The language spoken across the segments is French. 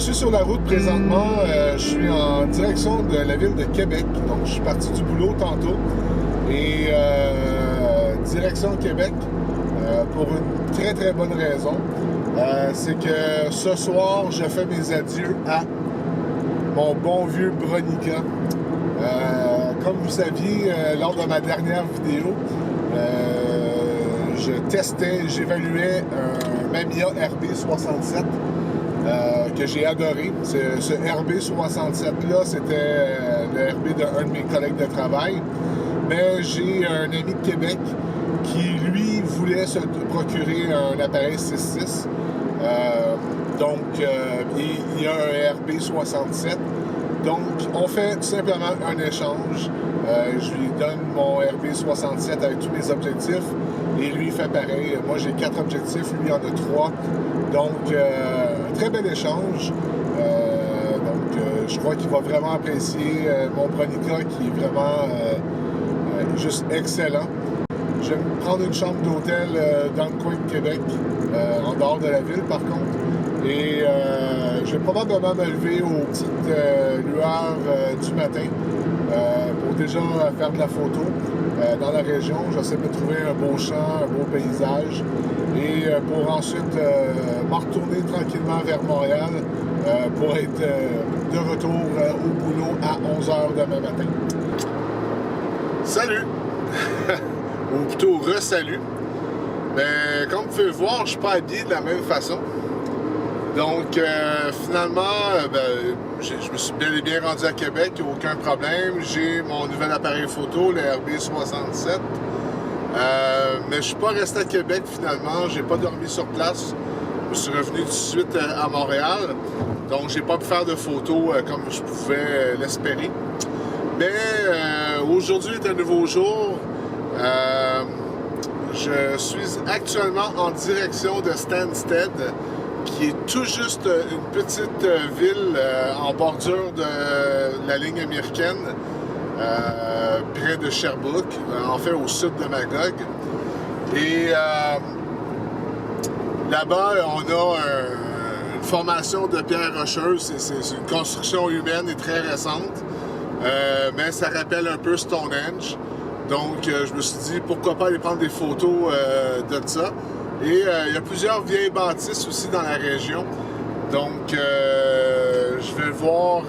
suis sur la route présentement. Je suis en direction de la ville de Québec. Donc, je suis parti du boulot tantôt. Et direction Québec pour une très très bonne raison. C'est que ce soir, je fais mes adieux à mon bon vieux Bronica. Comme vous saviez, lors de ma dernière vidéo, j'évaluais un Mamiya RB67 que j'ai adoré. Ce RB67-là, c'était le RB d'un de mes collègues de travail. Mais j'ai un ami de Québec qui, lui, voulait se procurer un appareil 6.6. Donc, il y a un RB67. Donc, on fait tout simplement un échange. Je lui donne mon RB67 avec tous mes objectifs et lui fait pareil. Moi, j'ai 4 objectifs, lui en a 3. Donc, un très bel échange. Je crois qu'il va vraiment apprécier mon Bronica qui est vraiment juste excellent. Je vais me prendre une chambre d'hôtel dans le coin de Québec, en dehors de la ville par contre. Et je vais probablement me lever aux petites lueurs du matin pour déjà faire de la photo dans la région. J'essaie de me trouver un beau champ, un beau paysage et pour ensuite m'en retourner tranquillement vers Montréal pour être de retour au boulot à 11h demain matin. Salut! Ou plutôt re-salut. Mais comme vous pouvez le voir, je ne suis pas habillé de la même façon. Donc, finalement, je me suis bel et bien rendu à Québec, aucun problème. J'ai mon nouvel appareil photo, le RB67. Mais je ne suis pas resté à Québec, finalement. J'ai pas dormi sur place. Je suis revenu tout de suite à Montréal. Donc, j'ai pas pu faire de photos comme je pouvais l'espérer. Mais aujourd'hui est un nouveau jour. Je suis actuellement en direction de Stansted, qui est tout juste une petite ville en bordure de la ligne américaine, près de Sherbrooke, en fait au sud de Magog. Et là-bas, on a une formation de pierres rocheuses. C'est une construction humaine et très récente, mais ça rappelle un peu Stonehenge. Donc, je me suis dit, pourquoi pas aller prendre des photos de ça. Et il y a plusieurs vieilles bâtisses aussi dans la région. Donc, je vais voir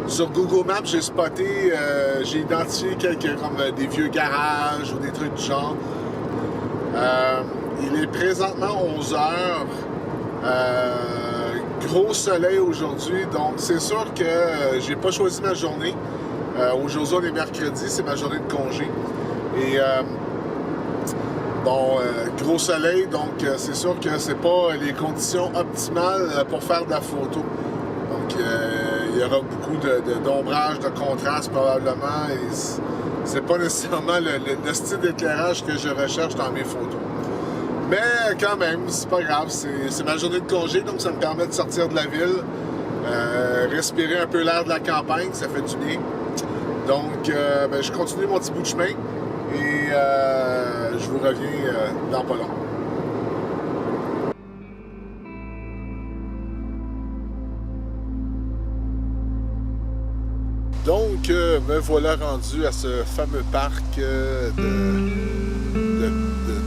sur Google Maps, j'ai spoté, j'ai identifié quelques comme des vieux garages ou des trucs du genre. Il est présentement 11h. Gros soleil aujourd'hui, donc c'est sûr que j'ai pas choisi ma journée. Aujourd'hui, on est mercredi, c'est ma journée de congé. Et gros soleil, donc c'est sûr que c'est pas les conditions optimales pour faire de la photo. Donc, il y aura beaucoup d'ombrage, de contraste probablement, et c'est pas nécessairement le style d'éclairage que je recherche dans mes photos. Mais quand même, c'est pas grave, c'est ma journée de congé, donc ça me permet de sortir de la ville, respirer un peu l'air de la campagne, ça fait du bien. Donc, je continue mon petit bout de chemin et je vous reviens dans pas long. Donc, me voilà rendu à ce fameux parc du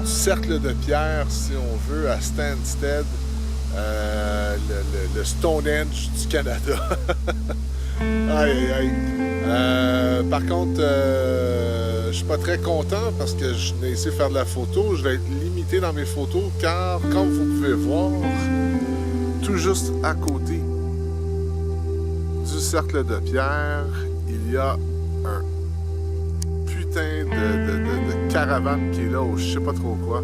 cercle de pierre, si on veut, à Stansted, le Stonehenge du Canada. Aïe, aïe, aïe. Par contre, je suis pas très content parce que je vais essayer de faire de la photo. Je vais être limité dans mes photos car, comme vous pouvez voir, tout juste à côté du cercle de pierre, il y a un putain de caravane qui est là ou je sais pas trop quoi.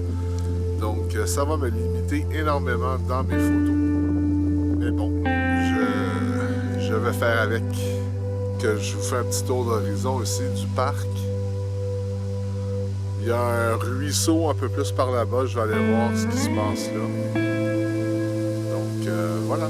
Donc, ça va me limiter énormément dans mes photos. Mais bon, je vais faire avec. Que je vous fais un petit tour d'horizon ici du parc. Il y a un ruisseau un peu plus par là-bas. Je vais aller voir ce qui se passe là. Donc, voilà.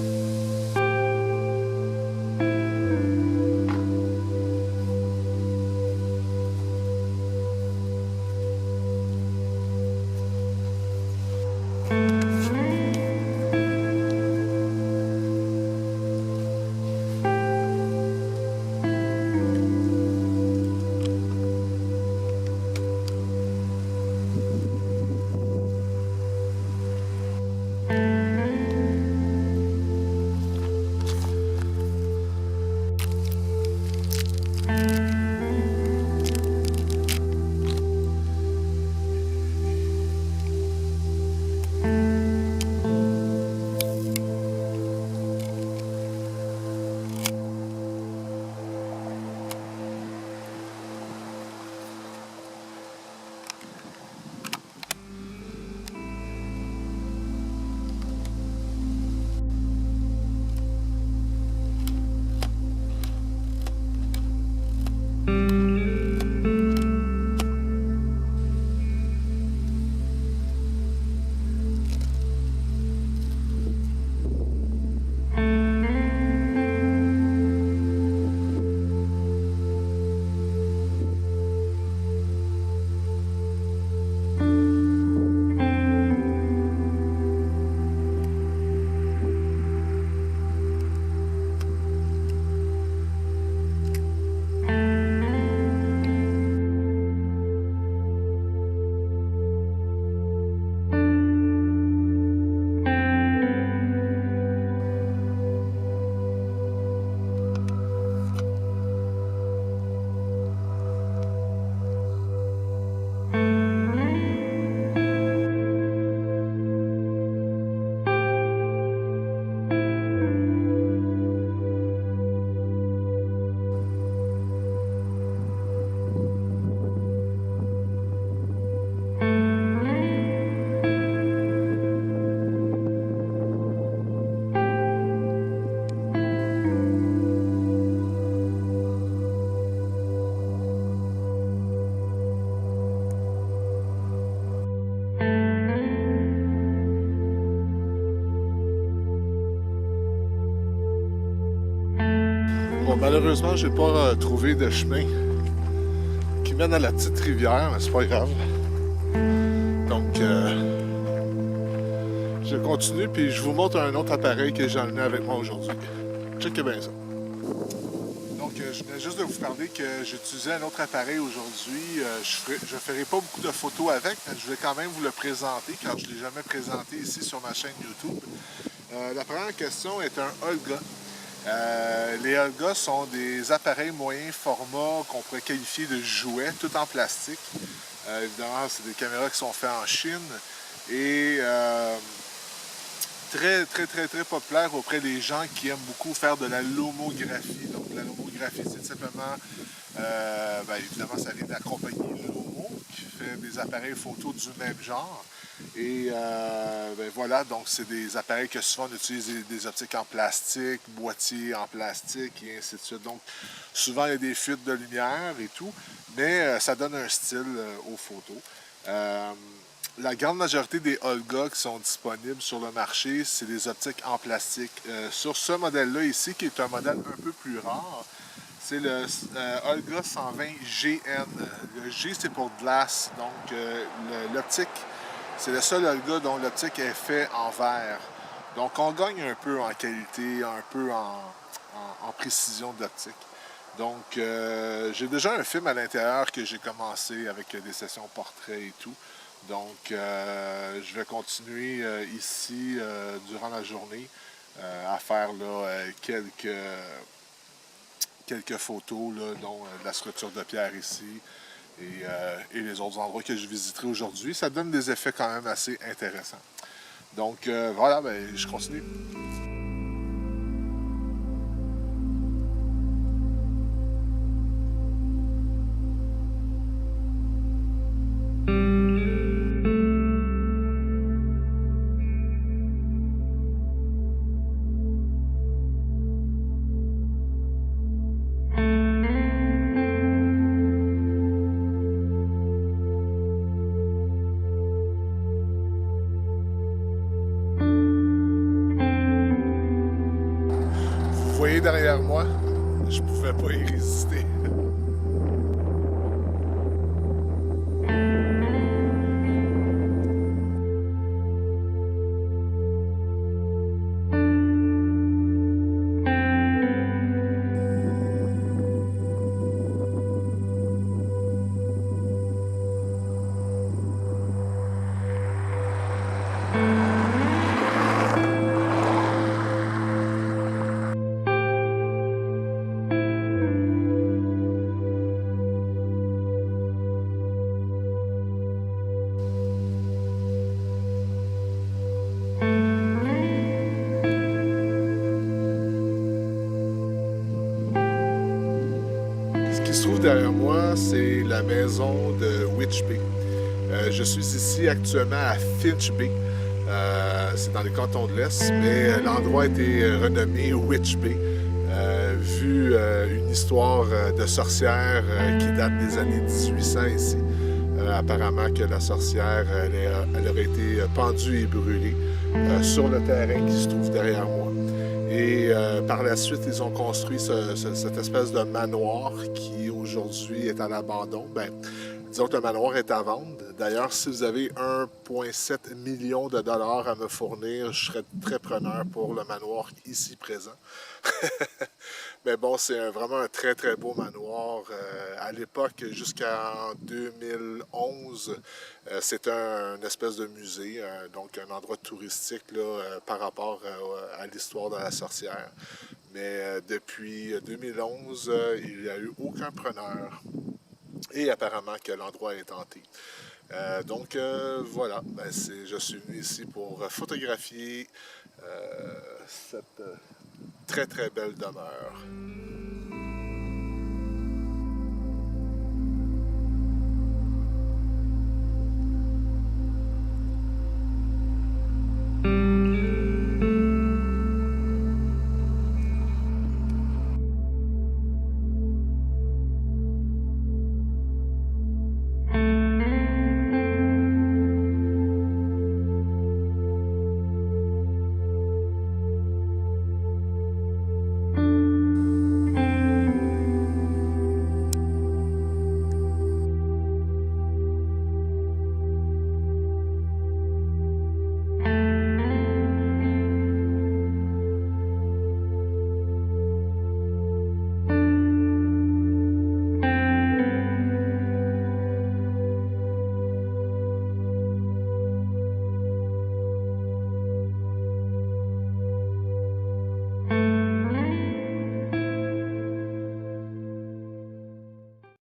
Bon, malheureusement, j'ai pas trouvé de chemin qui mène à la petite rivière, mais c'est pas grave. Donc, je continue, puis je vous montre un autre appareil que j'ai emmené avec moi aujourd'hui. Checkez bien ça. Donc, je venais juste de vous parler que j'utilisais un autre appareil aujourd'hui. Je ferai pas beaucoup de photos avec, mais je vais quand même vous le présenter, car je ne l'ai jamais présenté ici sur ma chaîne YouTube. La première question est un Olga. Les Olga sont des appareils moyen format qu'on pourrait qualifier de jouets, tout en plastique. Évidemment, c'est des caméras qui sont faites en Chine et très populaire auprès des gens qui aiment beaucoup faire de la lomographie. Donc la lomographie, c'est simplement, évidemment, ça vient d'accompagner Lomo, qui fait des appareils photo du même genre. Et voilà, donc c'est des appareils que souvent on utilise des optiques en plastique, boîtiers en plastique et ainsi de suite. Donc souvent il y a des fuites de lumière et tout, mais ça donne un style aux photos. La grande majorité des Olga qui sont disponibles sur le marché, c'est des optiques en plastique. Sur ce modèle-là ici, qui est un modèle un peu plus rare, c'est le Olga 120 GN. Le G, c'est pour glass, donc l'optique, c'est le seul Olga dont l'optique est faite en verre. Donc on gagne un peu en qualité, un peu en précision d'optique. Donc j'ai déjà un film à l'intérieur que j'ai commencé avec des sessions portraits et tout. Donc je vais continuer ici durant la journée à faire là, quelques photos, là, dont la structure de pierre ici et les autres endroits que je visiterai aujourd'hui. Ça donne des effets quand même assez intéressants. Donc voilà, je continue. Vous voyez derrière moi, je pouvais pas y résister. Ce qui se trouve derrière moi, c'est la maison de Witch Bay. Je suis ici actuellement à Finch Bay. C'est dans les cantons de l'Est, mais l'endroit a été renommé Witch Bay, vu une histoire de sorcière qui date des années 1800 ici. Apparemment que la sorcière, elle aurait été pendue et brûlée sur le terrain qui se trouve derrière moi. Et par la suite, ils ont construit cette espèce de manoir qui aujourd'hui est à l'abandon. Ben, disons que le manoir est à vendre. D'ailleurs, si vous avez 1,7 million de dollars à me fournir, je serais très preneur pour le manoir ici présent. Mais bon, c'est vraiment un très très beau manoir. À l'époque, jusqu'en 2011, c'était une espèce de musée, donc un endroit touristique là, par rapport à l'histoire de la sorcière. Mais depuis 2011, il n'y a eu aucun preneur. Et apparemment que l'endroit est hanté. Donc voilà, ben je suis venu ici pour photographier cette très très belle demeure.